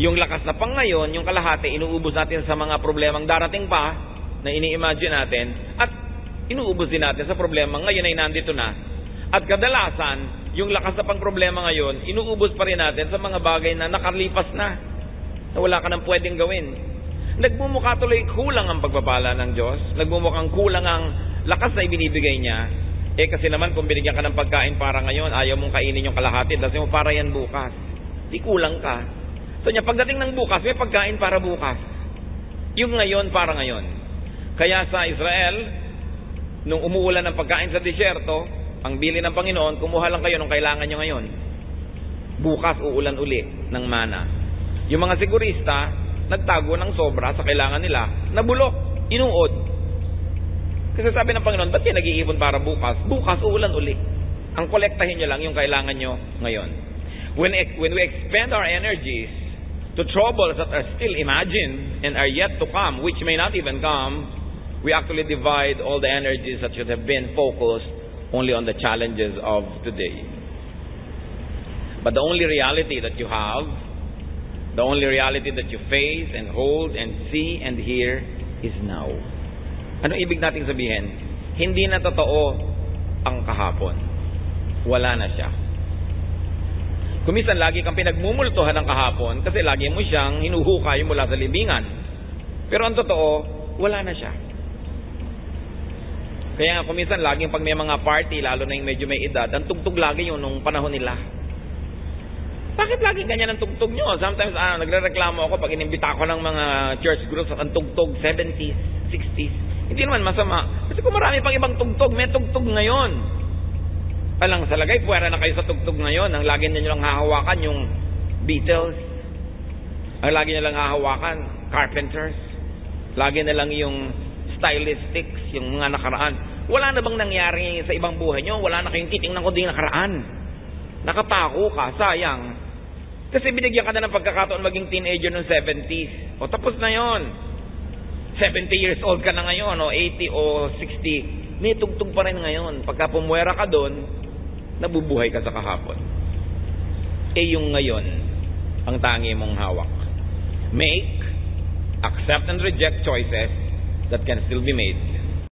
Yung lakas na pang ngayon, yung kalahati, inuubos natin sa mga problemang darating pa na ini-imagine natin at inuubos din natin sa problema ngayon ay nandito na. At kadalasan, yung lakas na pang problema ngayon, inuubos pa rin natin sa mga bagay na nakalipas na wala ka nang pwedeng gawin. Nagmumukha tuloy kulang ang pagpapala ng Diyos. Nagmumukhang kulang ang lakas na ibinibigay niya. Kasi naman kung binigyan ka ng pagkain para ngayon, ayaw mong kainin yung kalahati, kasi mo para yan bukas. Di kulang ka. So niya, pagdating ng bukas, may pagkain para bukas. Yung ngayon para ngayon. Kaya sa Israel, nung umuulan ng pagkain sa disyerto, ang bili ng Panginoon, kumuha lang kayo nung kailangan nyo ngayon. Bukas uulan uli ng mana. Yung mga sigurista, nagtago ng sobra sa kailangan nila, nabulok, inuod. Kasi sabi ng Panginoon, ba't yan nag-iipon para bukas? Bukas uulan uli. Ang kolektahin nyo lang yung kailangan nyo ngayon. When we expend our energies to troubles that are still imagined and are yet to come, which may not even come, we actually divide all the energies that should have been focused only on the challenges of today. But the only reality that you have, the only reality that you face and hold and see and hear is now. Ano ibig nating sabihin? Hindi na totoo ang kahapon. Wala na siya. Kumisan lagi kang pinagmumultuhan ng kahapon kasi lagi mo siyang hinuhukay mula sa libingan. Pero ang totoo, wala na siya. Kaya nga kumisan laging pag may mga party, lalo na yung medyo may edad, ang tugtog lagi yun nung panahon nila. Bakit lagi ganyan ang tugtog nyo? Sometimes nagre-reklamo ako pag inimbita ko ng mga church groups at ang tugtog 70s, 60s. Hindi naman masama. Kasi kung marami pang ibang tugtog, may tugtog ngayon. Alang sa lagay, puwera na kayo sa tugtog ngayon. Ang lagi nyo lang hahawakan yung Beatles. Ang lagi nyo lang hahawakan, Carpenters. Lagi na lang yung stylistics, yung mga nakaraan. Wala na bang nangyari sa ibang buhay nyo? Wala na kayong titingnan ko din nakaraan. Nakapako ka, sayang. Kasi binigyan ka na ng pagkakataon maging teenager noong 70s. O tapos na yon. 70 years old ka na ngayon, o 80 o 60. May tugtog pa rin ngayon. Pagka pumuwera ka doon, nabubuhay ka sa kahapon. Yung ngayon, ang tangi mong hawak. Make, accept and reject choices that can still be made